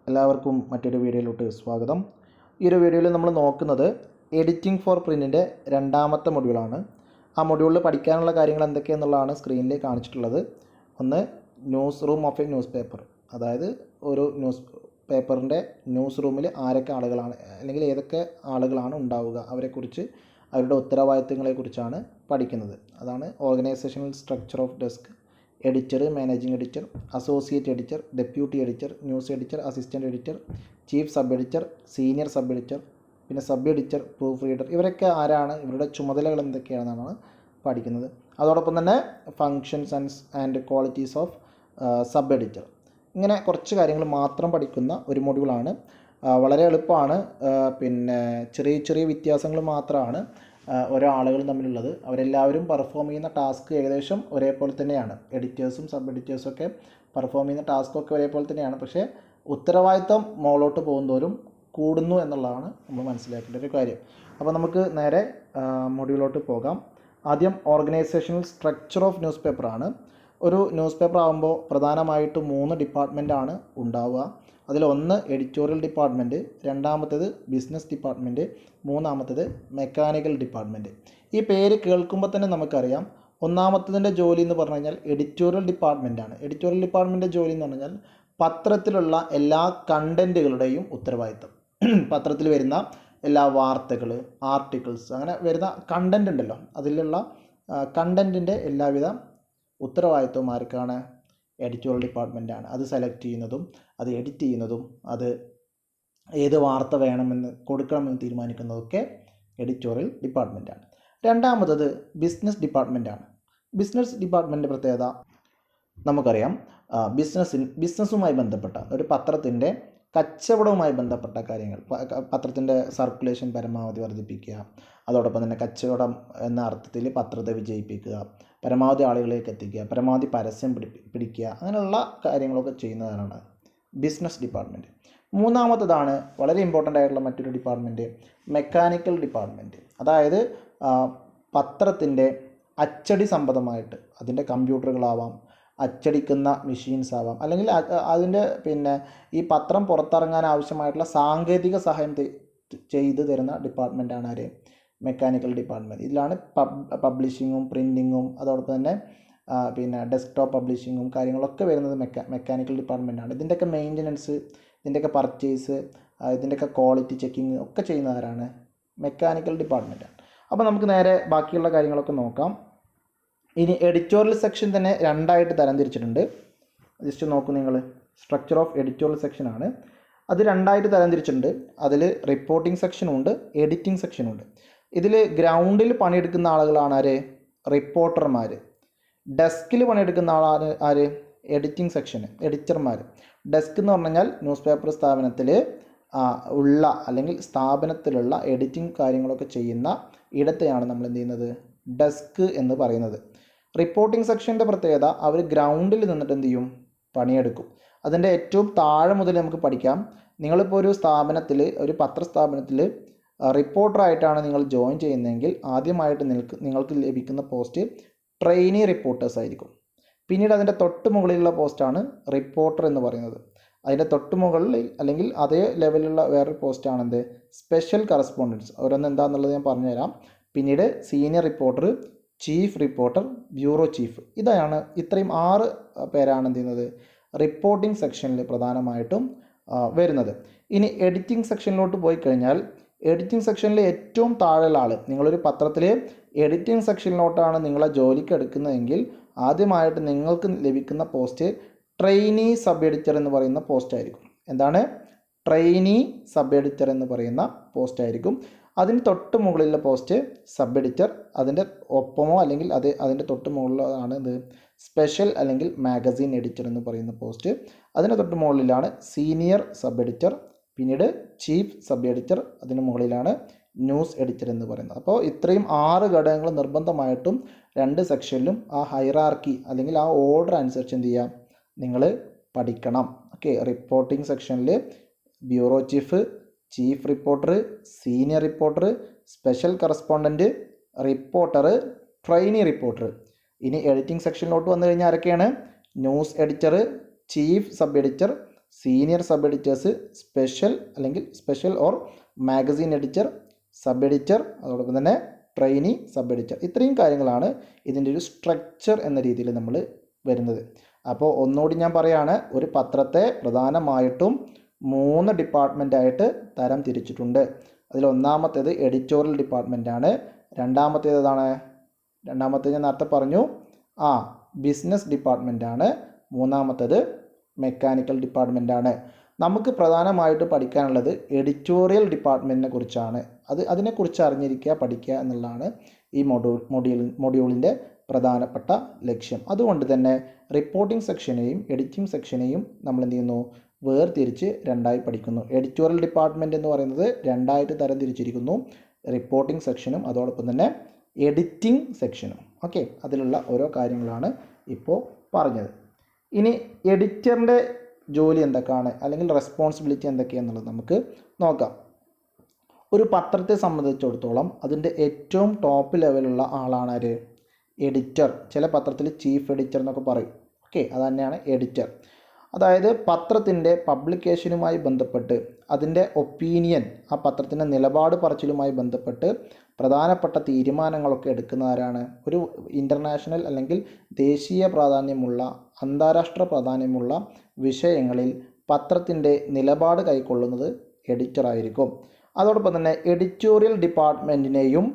എല്ലാവർക്കും മറ്റൊരു വീഡിയോയിലോട്ട് സ്വാഗതം. ഈ ഒരു വീഡിയോയിൽ നമ്മൾ നോക്കുന്നത് എഡിറ്റിംഗ് ഫോർ പ്രിൻറ്റിൻ്റെ രണ്ടാമത്തെ മൊഡ്യൂളാണ്. ആ മൊഡ്യൂളിൽ പഠിക്കാനുള്ള കാര്യങ്ങൾ എന്തൊക്കെയെന്നുള്ളതാണ് സ്ക്രീനിൽ കാണിച്ചിട്ടുള്ളത്. ഒന്ന്, news room of A news paper, അതായത് ഒരു ന്യൂസ് പേപ്പറിൻ്റെ ന്യൂസ് റൂമിൽ ആരൊക്കെ ആളുകളാണ് അല്ലെങ്കിൽ ഏതൊക്കെ ആളുകളാണ് ഉണ്ടാവുക, അവരെക്കുറിച്ച് അവരുടെ ഉത്തരവാദിത്തങ്ങളെക്കുറിച്ചാണ് പഠിക്കുന്നത്. അതാണ് organisational structure of desk, editor, managing editor, associate editor, deputy editor, news editor, assistant editor, chief sub editor, senior sub editor, പിന്നെ സബ് എഡിറ്റർ, പ്രൂഫ് റീഡർ, ഇവരൊക്കെ ആരാണ്, ഇവരുടെ ചുമതലകൾ എന്തൊക്കെയാണെന്നാണ് പഠിക്കുന്നത്. അതോടൊപ്പം തന്നെ functions and qualities of sub editor, ഇങ്ങനെ കുറച്ച് കാര്യങ്ങൾ മാത്രം പഠിക്കുന്ന ഒരു മൊഡ്യൂളാണ്. വളരെ എളുപ്പമാണ്. പിന്നെ ചെറിയ ചെറിയ വ്യത്യാസങ്ങൾ മാത്രമാണ് ഓരോ ആളുകളും തമ്മിലുള്ളത്. അവരെല്ലാവരും പെർഫോം ചെയ്യുന്ന ടാസ്ക് ഏകദേശം ഒരേപോലെ തന്നെയാണ്. എഡിറ്റേഴ്സും സബ് എഡിറ്റേഴ്സും ഒക്കെ പെർഫോം ചെയ്യുന്ന ടാസ്കൊക്കെ ഒരേപോലെ തന്നെയാണ്. പക്ഷേ ഉത്തരവാദിത്തം മുകളിലോട്ട് പോകുന്തോറും കൂടുന്നു എന്നുള്ളതാണ് നമ്മൾ മനസ്സിലാക്കേണ്ട ഒരു കാര്യം. അപ്പോൾ നമുക്ക് നേരെ മൊഡ്യൂളിലോട്ട് പോകാം. ആദ്യം ഓർഗനൈസേഷണൽ സ്ട്രക്ചർ ഓഫ് ന്യൂസ് പേപ്പറാണ്. ഒരു ന്യൂസ് പേപ്പർ ആകുമ്പോൾ പ്രധാനമായിട്ടും 3 ഡിപ്പാർട്ട്മെൻറ്റാണ് ഉണ്ടാവുക. അതിലൊന്ന് എഡിറ്റോറിയൽ ഡിപ്പാർട്ട്മെൻറ്റ്, രണ്ടാമത്തേത് ബിസിനസ് ഡിപ്പാർട്ട്മെൻറ്റ്, മൂന്നാമത്തേത് മെക്കാനിക്കൽ ഡിപ്പാർട്ട്മെൻറ്റ്. ഈ പേര് കേൾക്കുമ്പോൾ തന്നെ നമുക്കറിയാം ഒന്നാമത്തതിൻ്റെ ജോലി എന്ന് പറഞ്ഞു കഴിഞ്ഞാൽ എഡിറ്റോറിയൽ ഡിപ്പാർട്ട്മെൻറ്റാണ്. എഡിറ്റോറിയൽ ഡിപ്പാർട്ട്മെൻറ്റ് ജോലി എന്ന് പറഞ്ഞാൽ പത്രത്തിലുള്ള എല്ലാ കണ്ടൻറ്റുകളുടെയും ഉത്തരവാദിത്തം, പത്രത്തിൽ വരുന്ന എല്ലാ വാർത്തകൾ, ആർട്ടിക്കിൾസ്, അങ്ങനെ വരുന്ന കണ്ടൻറ് ഉണ്ടല്ലോ, അതിലുള്ള കണ്ടൻറ്റിൻ്റെ എല്ലാവിധ ഉത്തരവാദിത്വം ആർക്കാണ്? എഡിറ്റോറിയൽ ഡിപ്പാർട്ട്മെൻറ്റാണ്. അത് സെലക്ട് ചെയ്യുന്നതും അത് എഡിറ്റ് ചെയ്യുന്നതും അത് ഏത് വാർത്ത വേണമെന്ന് കൊടുക്കണമെന്ന് തീരുമാനിക്കുന്നതൊക്കെ എഡിറ്റോറിയൽ ഡിപ്പാർട്ട്മെൻറ്റാണ്. രണ്ടാമത്തത് ബിസിനസ് ബിസിനസ് ഡിപ്പാർട്ട്മെൻറ്റ് പ്രത്യേകത നമുക്കറിയാം. ബിസിനസ്സുമായി ബന്ധപ്പെട്ട ഒരു പത്രത്തിൻ്റെ കച്ചവടവുമായി ബന്ധപ്പെട്ട കാര്യങ്ങൾ, പത്രത്തിൻ്റെ സർക്കുലേഷൻ പരമാവധി വർദ്ധിപ്പിക്കുക, അതോടൊപ്പം തന്നെ കച്ചവടം എന്ന അർത്ഥത്തിൽ പത്രത്തെ വിജയിപ്പിക്കുക, പരമാവധി ആളുകളിലേക്ക് എത്തിക്കുക, പരമാവധി പരസ്യം പിടിക്കുക, അങ്ങനെയുള്ള കാര്യങ്ങളൊക്കെ ചെയ്യുന്നതാണ് ബിസിനസ് ഡിപ്പാർട്ട്മെൻറ്റ്. മൂന്നാമത്തതാണ് വളരെ ഇമ്പോർട്ടൻ്റ് ആയിട്ടുള്ള മറ്റൊരു ഡിപ്പാർട്ട്മെൻറ്റ്, മെക്കാനിക്കൽ ഡിപ്പാർട്ട്മെൻറ്റ്. അതായത് പത്രത്തിൻ്റെ അച്ചടി സംബന്ധമായിട്ട്, അതിൻ്റെ കമ്പ്യൂട്ടറുകളാവാം, അച്ചടിക്കുന്ന മെഷീൻസ് ആവാം, അല്ലെങ്കിൽ അതിൻ്റെ ഈ പത്രം പുറത്തിറങ്ങാൻ ആവശ്യമായിട്ടുള്ള സാങ്കേതിക സഹായം ചെയ്തു തരുന്ന ഡിപ്പാർട്ട്മെൻറ്റാണ് ആര്? Mechanical department. ഇതിലാണ് പബ്ലിഷിങ്ങും പ്രിൻറ്റിങ്ങും അതോടൊപ്പം തന്നെ ഡെസ്ക്ടോപ്പ് പബ്ലിഷിങ്ങും കാര്യങ്ങളൊക്കെ വരുന്നത് മെക്കാനിക്കൽ ഡിപ്പാർട്ട്മെൻറ്റാണ്. ഇതിൻ്റെയൊക്കെ മെയിൻ്റനൻസ്, ഇതിൻ്റെയൊക്കെ പർച്ചേസ്, ഇതിൻ്റെയൊക്കെ ക്വാളിറ്റി ചെക്കിങ് ഒക്കെ ചെയ്യുന്നവരാണ് മെക്കാനിക്കൽ ഡിപ്പാർട്ട്മെൻറ്റാണ്. അപ്പോൾ നമുക്ക് നേരെ ബാക്കിയുള്ള കാര്യങ്ങളൊക്കെ നോക്കാം. ഇനി എഡിറ്റോറിയൽ സെക്ഷൻ തന്നെ രണ്ടായിട്ട് തരംതിരിച്ചിട്ടുണ്ട്. ജസ്റ്റ് നോക്കൂ നിങ്ങൾ, സ്ട്രക്ചർ ഓഫ് എഡിറ്റോറിയൽ സെക്ഷനാണ്. അത് രണ്ടായിട്ട് തരംതിരിച്ചിട്ടുണ്ട്. അതിൽ റിപ്പോർട്ടിംഗ് സെക്ഷനുണ്ട്, എഡിറ്റിംഗ് സെക്ഷനുണ്ട്. ഇതിൽ ഗ്രൗണ്ടിൽ പണിയെടുക്കുന്ന ആളുകളാണ് ആര്? റിപ്പോർട്ടർമാർ. ഡെസ്കിൽ പണിയെടുക്കുന്ന ആളാണ് ആര്? എഡിറ്റിംഗ് സെക്ഷന്, എഡിറ്റർമാർ. ഡെസ്ക് എന്ന് പറഞ്ഞു കഴിഞ്ഞാൽ ന്യൂസ് പേപ്പർ സ്ഥാപനത്തിൽ ഉള്ള അല്ലെങ്കിൽ സ്ഥാപനത്തിലുള്ള എഡിറ്റിംഗ് കാര്യങ്ങളൊക്കെ ചെയ്യുന്ന ഇടത്തെയാണ് നമ്മൾ എന്ത് ചെയ്യുന്നത്? ഡെസ്ക് എന്ന് പറയുന്നത്. റിപ്പോർട്ടിംഗ് സെക്ഷൻ്റെ പ്രത്യേകത, അവർ ഗ്രൗണ്ടിൽ നിന്നിട്ട് എന്ത് ചെയ്യും? പണിയെടുക്കും. അതിൻ്റെ ഏറ്റവും താഴെ മുതൽ നമുക്ക് പഠിക്കാം. നിങ്ങളിപ്പോൾ ഒരു സ്ഥാപനത്തിൽ, ഒരു പത്രസ്ഥാപനത്തിൽ റിപ്പോർട്ടറായിട്ടാണ് നിങ്ങൾ ജോയിൻ ചെയ്യുന്നതെങ്കിൽ ആദ്യമായിട്ട് നിങ്ങൾക്ക് ലഭിക്കുന്ന പോസ്റ്റ് ട്രെയിനി റിപ്പോർട്ടേഴ്സ് ആയിരിക്കും. പിന്നീട് അതിൻ്റെ തൊട്ട് മുകളിലുള്ള പോസ്റ്റാണ് റിപ്പോർട്ടർ എന്ന് പറയുന്നത്. അതിൻ്റെ തൊട്ട് മുകളിൽ അല്ലെങ്കിൽ അതേ ലെവലിലുള്ള വേറൊരു പോസ്റ്റാണ് എന്ത്? Special correspondence. ഓരോന്ന് എന്താണെന്നുള്ളത് ഞാൻ പറഞ്ഞുതരാം. പിന്നീട് senior reporter, chief reporter, bureau chief. ഇത്രയും 6 പേരാണ് എന്ത് ചെയ്യുന്നത്? റിപ്പോർട്ടിംഗ് സെക്ഷനിൽ പ്രധാനമായിട്ടും വരുന്നത്. ഇനി എഡിറ്റിംഗ് സെക്ഷനിലോട്ട് പോയി കഴിഞ്ഞാൽ, എഡിറ്റിംഗ് സെക്ഷനിൽ ഏറ്റവും താഴെയുള്ള ആൾ, നിങ്ങളൊരു പത്രത്തിൽ എഡിറ്റിംഗ് സെക്ഷനിലോട്ടാണ് നിങ്ങളെ ജോലിക്ക് എടുക്കുന്നതെങ്കിൽ ആദ്യമായിട്ട് നിങ്ങൾക്ക് ലഭിക്കുന്ന പോസ്റ്റ് ട്രെയിനി സബ് എഡിറ്റർ എന്ന് പറയുന്ന പോസ്റ്റായിരിക്കും. എന്താണ്? ട്രെയിനി സബ് എഡിറ്റർ എന്ന് പറയുന്ന പോസ്റ്റായിരിക്കും. അതിന് തൊട്ട് മുകളിലുള്ള പോസ്റ്റ് സബ് എഡിറ്റർ. അതിൻ്റെ ഒപ്പമോ അല്ലെങ്കിൽ അതിൻ്റെ തൊട്ട് മുകളിലാണ് ഇത് സ്പെഷ്യൽ അല്ലെങ്കിൽ മാഗസിൻ എഡിറ്റർ എന്ന് പറയുന്ന പോസ്റ്റ്. അതിൻ്റെ തൊട്ട് മുകളിലാണ് സീനിയർ സബ് എഡിറ്റർ. പിന്നീട് ചീഫ് സബ് എഡിറ്റർ. അതിന് മുകളിലാണ് ന്യൂസ് എഡിറ്റർ എന്ന് പറയുന്നത്. അപ്പോൾ ഇത്രയും 6 ഘടകങ്ങൾ നിർബന്ധമായിട്ടും 2 സെക്ഷനിലും ആ ഹൈറാർക്കി അല്ലെങ്കിൽ ആ ഓർഡർ അനുസരിച്ച് എന്ത് ചെയ്യാം? നിങ്ങൾ പഠിക്കണം. ഓക്കെ. റിപ്പോർട്ടിംഗ് സെക്ഷനിൽ bureau chief, chief reporter, senior reporter, special correspondent, reporter, trainee reporter. ഇനി എഡിറ്റിംഗ് സെക്ഷനിലോട്ട് വന്നു കഴിഞ്ഞാൽ ആരൊക്കെയാണ്? News editor, chief sub editor, senior sub editors, special or magazine editor, sub editor, അതോടൊപ്പം തന്നെ ട്രെയിനി സബ് എഡിറ്റർ. ഇത്രയും കാര്യങ്ങളാണ് ഇതിൻ്റെ ഒരു സ്ട്രക്ചർ എന്ന രീതിയിൽ നമ്മൾ വരുന്നത്. അപ്പോൾ ഒന്നുകൂടി ഞാൻ പറയുകയാണ്, ഒരു പത്രത്തെ പ്രധാനമായിട്ടും 3 ഡിപ്പാർട്ട്മെൻറ്റായിട്ട് തരം തിരിച്ചിട്ടുണ്ട്. അതിലൊന്നാമത്തേത് എഡിറ്റോറിയൽ ഡിപ്പാർട്ട്മെൻറ്റാണ്. രണ്ടാമത്തേത് ഏതാണ്? രണ്ടാമത്തേത് ഞാൻ നേരത്തെ പറഞ്ഞു, ബിസിനസ് ഡിപ്പാർട്ട്മെൻറ്റാണ്. മൂന്നാമത്തേത് മെക്കാനിക്കൽ ഡിപ്പാർട്ട്മെൻറ്റാണ്. നമുക്ക് പ്രധാനമായിട്ട് പഠിക്കാനുള്ളത് എഡിറ്റോറിയൽ ഡിപ്പാർട്ട്മെൻറ്റിനെ കുറിച്ചാണ്. അതിനെക്കുറിച്ച് അറിഞ്ഞിരിക്കുക, പഠിക്കുക എന്നുള്ളതാണ് ഈ മൊഡ്യൂളിൻ്റെ പ്രധാനപ്പെട്ട ലക്ഷ്യം. അതുകൊണ്ട് തന്നെ റിപ്പോർട്ടിംഗ് സെക്ഷനെയും എഡിറ്റിംഗ് സെക്ഷനെയും നമ്മൾ എന്ത് ചെയ്യുന്നു? വേർതിരിച്ച് രണ്ടായി പഠിക്കുന്നു. എഡിറ്റോറിയൽ ഡിപ്പാർട്ട്മെൻറ്റ് എന്ന് പറയുന്നത് രണ്ടായിട്ട് തരം തിരിച്ചിരിക്കുന്നു, റിപ്പോർട്ടിംഗ് സെക്ഷനും അതോടൊപ്പം തന്നെ എഡിറ്റിംഗ് സെക്ഷനും. ഓക്കെ, അതിലുള്ള ഓരോ കാര്യങ്ങളാണ് ഇപ്പോൾ പറഞ്ഞത്. ഇനി എഡിറ്ററിൻ്റെ ജോലി എന്തൊക്കെയാണ്, അല്ലെങ്കിൽ റെസ്പോൺസിബിലിറ്റി എന്തൊക്കെയാണെന്നുള്ളത് നമുക്ക് നോക്കാം. ഒരു പത്രത്തെ സംബന്ധിച്ചിടത്തോളം അതിൻ്റെ ഏറ്റവും ടോപ്പ് ലെവലുള്ള ആളാണ് ആര്? എഡിറ്റർ. ചില പത്രത്തിൽ ചീഫ് എഡിറ്റർ എന്നൊക്കെ പറയും. ഓക്കെ, അത് തന്നെയാണ് എഡിറ്റർ. അതായത് പത്രത്തിൻ്റെ പബ്ലിക്കേഷനുമായി ബന്ധപ്പെട്ട് അതിൻ്റെ ഒപ്പീനിയൻ, ആ പത്രത്തിൻ്റെ നിലപാട് പറച്ചിലുമായി ബന്ധപ്പെട്ട് പ്രധാനപ്പെട്ട തീരുമാനങ്ങളൊക്കെ എടുക്കുന്ന ആരാണ്? ഒരു ഇൻ്റർനാഷണൽ അല്ലെങ്കിൽ ദേശീയ പ്രാധാന്യമുള്ള, അന്താരാഷ്ട്ര പ്രാധാന്യമുള്ള വിഷയങ്ങളിൽ പത്രത്തിൻ്റെ നിലപാട് കൈക്കൊള്ളുന്നത് എഡിറ്ററായിരിക്കും. അതോടൊപ്പം തന്നെ എഡിറ്റോറിയൽ ഡിപ്പാർട്ട്മെൻറ്റിനെയും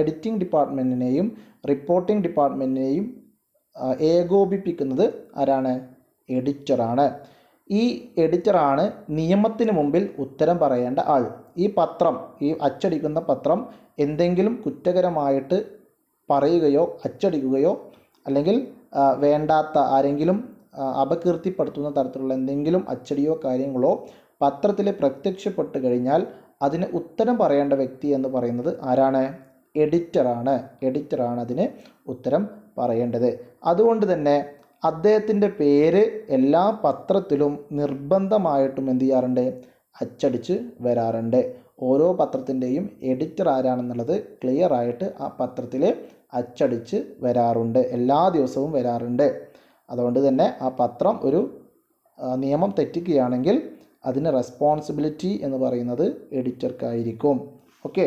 എഡിറ്റിംഗ് ഡിപ്പാർട്ട്മെൻറ്റിനെയും റിപ്പോർട്ടിംഗ് ഡിപ്പാർട്ട്മെൻറ്റിനെയും ഏകോപിപ്പിക്കുന്നത് ആരാണ്? എഡിറ്ററാണ്. ഈ എഡിറ്ററാണ് നിയമത്തിന് മുമ്പിൽ ഉത്തരം പറയേണ്ട ആൾ. ഈ അച്ചടിക്കുന്ന പത്രം എന്തെങ്കിലും കുറ്റകരമായിട്ട് പറയുകയോ അച്ചടിക്കുകയോ അല്ലെങ്കിൽ വേണ്ടാത്ത ആരെങ്കിലും അപകീർത്തിപ്പെടുത്തുന്ന തരത്തിലുള്ള എന്തെങ്കിലും അച്ചടിയോ കാര്യങ്ങളോ പത്രത്തിൽ പ്രത്യക്ഷപ്പെട്ട് കഴിഞ്ഞാൽ അതിന് ഉത്തരം പറയേണ്ട വ്യക്തി എന്ന് പറയുന്നത് ആരാണ്? എഡിറ്ററാണ് അതിന് ഉത്തരം പറയേണ്ടത്. അതുകൊണ്ട് തന്നെ അദ്ദേഹത്തിൻ്റെ പേര് എല്ലാ പത്രത്തിലും നിർബന്ധമായിട്ടും എന്ത് ചെയ്യാറുണ്ട്? അച്ചടിച്ച് വരാറുണ്ട്. ഓരോ പത്രത്തിൻ്റെയും എഡിറ്റർ ആരാണെന്നുള്ളത് ക്ലിയർ ആയിട്ട് ആ പത്രത്തിൽ അച്ചടിച്ച് വരാറുണ്ട്, എല്ലാ ദിവസവും വരാറുണ്ട്. അതുകൊണ്ട് തന്നെ ആ പത്രം ഒരു നിയമം തെറ്റിക്കുകയാണെങ്കിൽ അതിന് റെസ്പോൺസിബിലിറ്റി എന്ന് പറയുന്നത് എഡിറ്റർക്കായിരിക്കും. ഓക്കെ,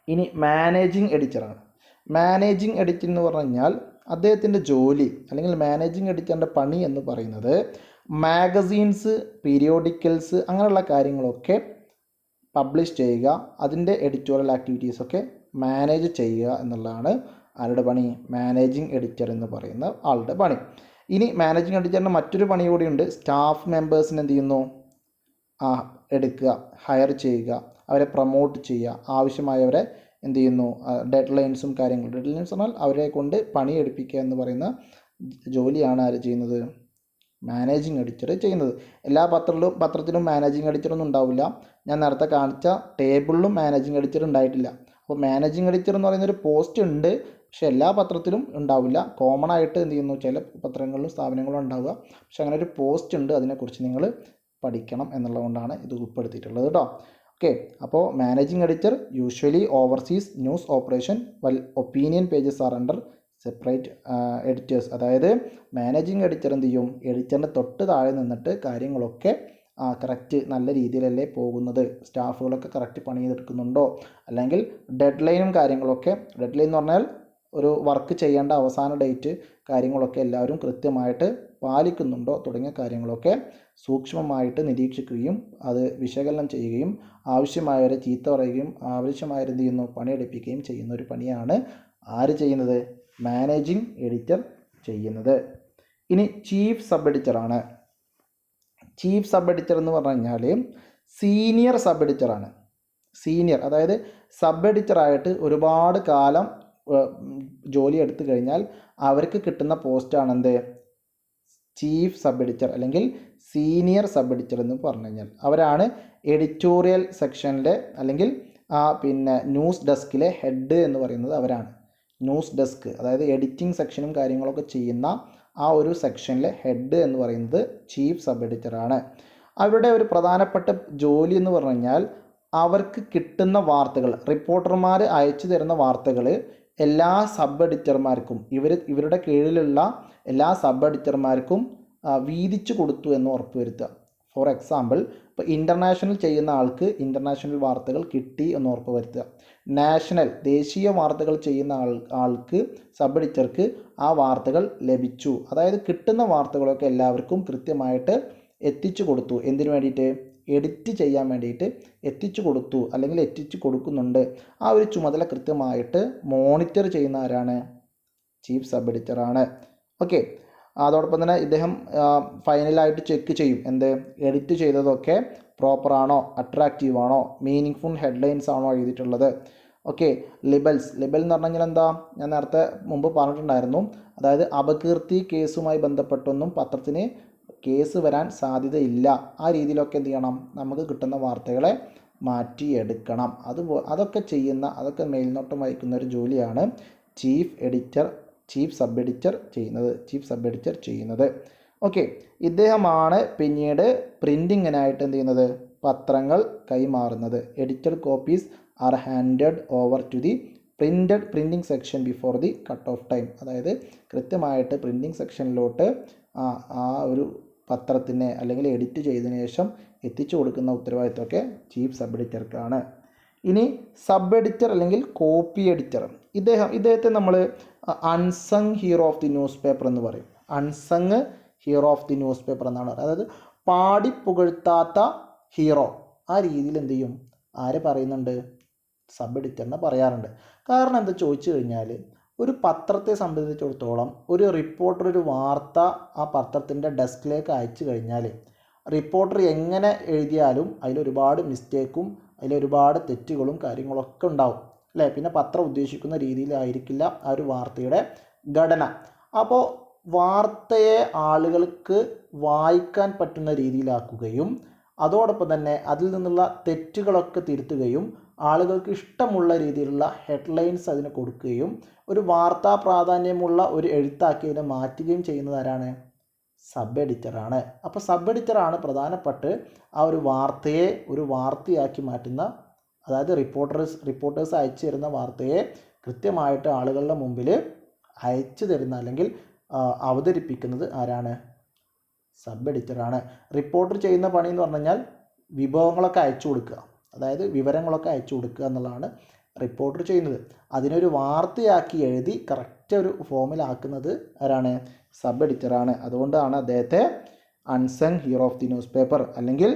ഇനി മാനേജിങ് എഡിറ്ററാണ്. മാനേജിങ് എഡിറ്റർ എന്ന് പറഞ്ഞു കഴിഞ്ഞാൽ അദ്ദേഹത്തിൻ്റെ ജോലി അല്ലെങ്കിൽ മാനേജിങ് എഡിറ്ററിൻ്റെ പണി എന്ന് പറയുന്നത് മാഗസീൻസ്, പീരിയോഡിക്കൽസ് അങ്ങനെയുള്ള കാര്യങ്ങളൊക്കെ പബ്ലിഷ് ചെയ്യുക, അതിൻ്റെ എഡിറ്റോറിയൽ ആക്ടിവിറ്റീസൊക്കെ മാനേജ് ചെയ്യുക എന്നുള്ളതാണ് ആരുടെ പണി? മാനേജിങ് എഡിറ്റർ എന്ന് പറയുന്ന ആളുടെ പണി. ഇനി മാനേജിങ് എഡിറ്ററിന് മറ്റൊരു പണി കൂടിയുണ്ട്. സ്റ്റാഫ് മെമ്പേഴ്സിന് എന്ത് ചെയ്യുന്നു? എടുക്കുക, ഹയർ ചെയ്യുക, അവരെ പ്രൊമോട്ട് ചെയ്യുക, ആവശ്യമായവരെ എന്ത് ചെയ്യുന്നു? ഡെഡ് ലൈൻസും കാര്യങ്ങളും. ഡെഡ് ലൈൻസ് പറഞ്ഞാൽ അവരെ കൊണ്ട് പണിയെടുപ്പിക്കുക എന്ന് പറയുന്ന ജോലിയാണ് ആര് ചെയ്യുന്നത്? മാനേജിങ് എഡിറ്റർ ചെയ്യുന്നത്. എല്ലാ പത്രത്തിലും മാനേജിങ് എഡിറ്ററൊന്നും ഉണ്ടാവില്ല. ഞാൻ നേരത്തെ കാണിച്ച ടേബിളിലും മാനേജിങ് എഡിറ്റർ ഉണ്ടായിട്ടില്ല. അപ്പോൾ മാനേജിങ് എഡിറ്റർ എന്ന് പറയുന്നൊരു പോസ്റ്റ് ഉണ്ട്, പക്ഷേ എല്ലാ പത്രത്തിലും ഉണ്ടാവില്ല. കോമൺ ആയിട്ട് എന്ത് ചെയ്യുന്നു? ചില പത്രങ്ങളിലും സ്ഥാപനങ്ങളും ഉണ്ടാവുക, പക്ഷെ അങ്ങനെ ഒരു പോസ്റ്റ് ഉണ്ട്. അതിനെക്കുറിച്ച് നിങ്ങൾ പഠിക്കണം എന്നുള്ളതുകൊണ്ടാണ് ഇത് ഉൾപ്പെടുത്തിയിട്ടുള്ളത് കേട്ടോ. ഓക്കെ, അപ്പോൾ managing editor usually overseas news operation well opinion pages are under separate editors. അതായത് മാനേജിങ് എഡിറ്റർ എന്ത് ചെയ്യും? എഡിറ്ററിൻ്റെ തൊട്ട് താഴെ നിന്നിട്ട് കാര്യങ്ങളൊക്കെ കറക്റ്റ് നല്ല രീതിയിലല്ലേ പോകുന്നത്, സ്റ്റാഫുകളൊക്കെ കറക്റ്റ് പണി ചെയ്തെടുക്കുന്നുണ്ടോ, അല്ലെങ്കിൽ ഡെഡ് ലൈനും കാര്യങ്ങളൊക്കെ, ഡെഡ് ലൈൻ എന്ന് പറഞ്ഞാൽ ഒരു വർക്ക് ചെയ്യേണ്ട അവസാന ഡേറ്റ് കാര്യങ്ങളൊക്കെ എല്ലാവരും കൃത്യമായിട്ട് പാലിക്കുന്നുണ്ടോ തുടങ്ങിയ കാര്യങ്ങളൊക്കെ സൂക്ഷ്മമായിട്ട് നിരീക്ഷിക്കുകയും അത് വിശകലനം ചെയ്യുകയും ആവശ്യമായവരെ ചീത്ത പറയുകയും ആവശ്യമായവരെ എന്ത് ചെയ്യുന്നു? പണിയെടുപ്പിക്കുകയും ചെയ്യുന്ന ഒരു പണിയാണ് ആര് ചെയ്യുന്നത്? മാനേജിങ് എഡിറ്റർ ചെയ്യുന്നത്. ഇനി ചീഫ് സബ് എഡിറ്ററാണ്. ചീഫ് സബ് എഡിറ്റർ എന്ന് പറഞ്ഞു കഴിഞ്ഞാൽ സീനിയർ സബ് എഡിറ്ററാണ്. സീനിയർ അതായത് സബ് എഡിറ്ററായിട്ട് ഒരുപാട് കാലം ജോലി എടുത്തു കഴിഞ്ഞാൽ അവർക്ക് കിട്ടുന്ന പോസ്റ്റാണ് എന്ത്? ചീഫ് സബ് എഡിറ്റർ അല്ലെങ്കിൽ സീനിയർ സബ് എഡിറ്റർ എന്ന് പറഞ്ഞു കഴിഞ്ഞാൽ അവരാണ് എഡിറ്റോറിയൽ സെക്ഷനിലെ അല്ലെങ്കിൽ ന്യൂസ് ഡെസ്കിലെ ഹെഡ് എന്ന് പറയുന്നത് അവരാണ്. ന്യൂസ് ഡെസ്ക് അതായത് എഡിറ്റിംഗ് സെക്ഷനും കാര്യങ്ങളൊക്കെ ചെയ്യുന്ന ആ ഒരു സെക്ഷനിലെ ഹെഡ് എന്ന് പറയുന്നത് ചീഫ് സബ് എഡിറ്ററാണ്. അവരുടെ ഒരു പ്രധാനപ്പെട്ട ജോലി എന്ന് പറഞ്ഞു കഴിഞ്ഞാൽ അവർക്ക് കിട്ടുന്ന വാർത്തകൾ, റിപ്പോർട്ടർമാർ അയച്ചു തരുന്ന വാർത്തകൾ എല്ലാ സബ് എഡിറ്റർമാർക്കും ഇവരുടെ കീഴിലുള്ള എല്ലാ സബ് എഡിറ്റർമാർക്കും വീതിച്ചു കൊടുത്തു എന്ന് ഉറപ്പുവരുത്തുക. ഫോർ എക്സാമ്പിൾ, ഇപ്പോൾ ഇൻ്റർനാഷണൽ ചെയ്യുന്ന ആൾക്ക് ഇൻ്റർനാഷണൽ വാർത്തകൾ കിട്ടി എന്ന് ഉറപ്പ് വരുത്തുക. നാഷണൽ ദേശീയ വാർത്തകൾ ചെയ്യുന്ന ആൾക്ക് സബ് എഡിറ്റർക്ക് ആ വാർത്തകൾ ലഭിച്ചു. അതായത് കിട്ടുന്ന വാർത്തകളൊക്കെ എല്ലാവർക്കും കൃത്യമായിട്ട് എത്തിച്ചു കൊടുത്തു. എന്തിനു വേണ്ടിയിട്ട്? എഡിറ്റ് ചെയ്യാൻ വേണ്ടിയിട്ട് എത്തിച്ചു കൊടുത്തു, അല്ലെങ്കിൽ എത്തിച്ചു കൊടുക്കുന്നുണ്ട്. ആ ഒരു ചുമതല കൃത്യമായിട്ട് മോണിറ്റർ ചെയ്യുന്ന ആരാണ്? ചീഫ് സബ് എഡിറ്ററാണ്. ഓക്കെ. അതോടൊപ്പം തന്നെ ഇദ്ദേഹം ഫൈനലായിട്ട് ചെക്ക് ചെയ്യും എന്ത്, എഡിറ്റ് ചെയ്തതൊക്കെ പ്രോപ്പറാണോ, അട്രാക്റ്റീവ് ആണോ, മീനിങ് ഫുൾ ഹെഡ്ലൈൻസ് ആണോ എഴുതിയിട്ടുള്ളത്. ഓക്കെ. ലിബൽ എന്ന് പറഞ്ഞു കഴിഞ്ഞാൽ എന്താ? ഞാൻ നേരത്തെ മുമ്പ് പറഞ്ഞിട്ടുണ്ടായിരുന്നു. അതായത് അപകീർത്തി കേസുമായി ബന്ധപ്പെട്ടൊന്നും പത്രത്തിന് കേസ് വരാൻ സാധ്യതയില്ല. ആ രീതിയിലൊക്കെ എന്ത് ചെയ്യണം? നമുക്ക് കിട്ടുന്ന വാർത്തകളെ മാറ്റിയെടുക്കണം. അതൊക്കെ മേൽനോട്ടം വഹിക്കുന്ന ഒരു ജോലിയാണ് ചീഫ് സബ് എഡിറ്റർ ചെയ്യുന്നത്. ഓക്കെ. ഇദ്ദേഹമാണ് പിന്നീട് പ്രിൻറ്റിങ്ങിനായിട്ട് എന്ത് ചെയ്യുന്നത്? പത്രങ്ങൾ കൈമാറുന്നത്. Edited copies are handed over to the printing section before the cut off time. അതായത് കൃത്യമായിട്ട് പ്രിൻറ്റിംഗ് സെക്ഷനിലോട്ട് ആ ഒരു പത്രത്തിനെ അല്ലെങ്കിൽ എഡിറ്റ് ചെയ്തതിനു ശേഷം എത്തിച്ചു കൊടുക്കുന്ന ഉത്തരവാദിത്തമൊക്കെ ചീഫ് സബ് എഡിറ്റർക്കാണ്. ഇനി സബ് എഡിറ്റർ അല്ലെങ്കിൽ കോപ്പി എഡിറ്റർ, ഇദ്ദേഹത്തെ നമ്മൾ unsung hero of the newspaper എന്ന് പറയും. Unsung hero of the newspaper എന്നാണ് പറയുന്നത്. അതായത് പാടിപ്പുകഴ്ത്താത്ത ഹീറോ. ആ രീതിയിൽ എന്ത് ചെയ്യും? ആരെ പറയുന്നുണ്ട്? സബ് എഡിറ്ററിനെ പറയാറുണ്ട്. കാരണം എന്താ ചോദിച്ചു കഴിഞ്ഞാൽ, ഒരു പത്രത്തെ സംബന്ധിച്ചിടത്തോളം ഒരു റിപ്പോർട്ടർ ഒരു വാർത്ത ആ പത്രത്തിൻ്റെ ഡെസ്കിലേക്ക് അയച്ചു കഴിഞ്ഞാൽ റിപ്പോർട്ടർ എങ്ങനെ എഴുതിയാലും അതിലൊരുപാട് മിസ്റ്റേക്കും അതിലൊരുപാട് തെറ്റുകളും കാര്യങ്ങളൊക്കെ ഉണ്ടാവും അല്ലേ? പിന്നെ പത്രം ഉദ്ദേശിക്കുന്ന രീതിയിലായിരിക്കില്ല ആ ഒരു വാർത്തയുടെ ഘടന. അപ്പോൾ വാർത്തയെ ആളുകൾക്ക് വായിക്കാൻ പറ്റുന്ന രീതിയിലാക്കുകയും അതോടൊപ്പം തന്നെ അതിൽ നിന്നുള്ള തെറ്റുകളൊക്കെ തിരുത്തുകയും ആളുകൾക്ക് ഇഷ്ടമുള്ള രീതിയിലുള്ള ഹെഡ്ലൈൻസ് അതിന് കൊടുക്കുകയും ഒരു വാർത്താ പ്രാധാന്യമുള്ള ഒരു എഴുത്താക്കിയതിനെ മാറ്റുകയും ചെയ്യുന്നത് ആരാണ്? സബ് എഡിറ്ററാണ്. അപ്പോൾ സബ് എഡിറ്ററാണ് പ്രധാനപ്പെട്ട് ആ ഒരു വാർത്തയെ ഒരു വാർത്തയാക്കി മാറ്റുന്ന, അതായത് റിപ്പോർട്ടേഴ്സ് അയച്ചു തരുന്ന വാർത്തയെ കൃത്യമായിട്ട് ആളുകളുടെ മുമ്പിൽ അയച്ചു തരുന്ന അല്ലെങ്കിൽ അവതരിപ്പിക്കുന്നത് ആരാണ്? സബ് എഡിറ്ററാണ്. റിപ്പോർട്ടർ ചെയ്യുന്ന പണി എന്ന് പറഞ്ഞു കഴിഞ്ഞാൽ വിഭവങ്ങളൊക്കെ അയച്ചു കൊടുക്കുക, അതായത് വിവരങ്ങളൊക്കെ അയച്ചു കൊടുക്കുക എന്നുള്ളതാണ് റിപ്പോർട്ടർ ചെയ്യുന്നത്. അതിനൊരു വാർത്തയാക്കി എഴുതി കറക്റ്റ് ഒരു ഫോമിലാക്കുന്നത് ആരാണ്? സബ് എഡിറ്ററാണ്. അതുകൊണ്ടാണ് അദ്ദേഹത്തെ unsung hero of the newspaper അല്ലെങ്കിൽ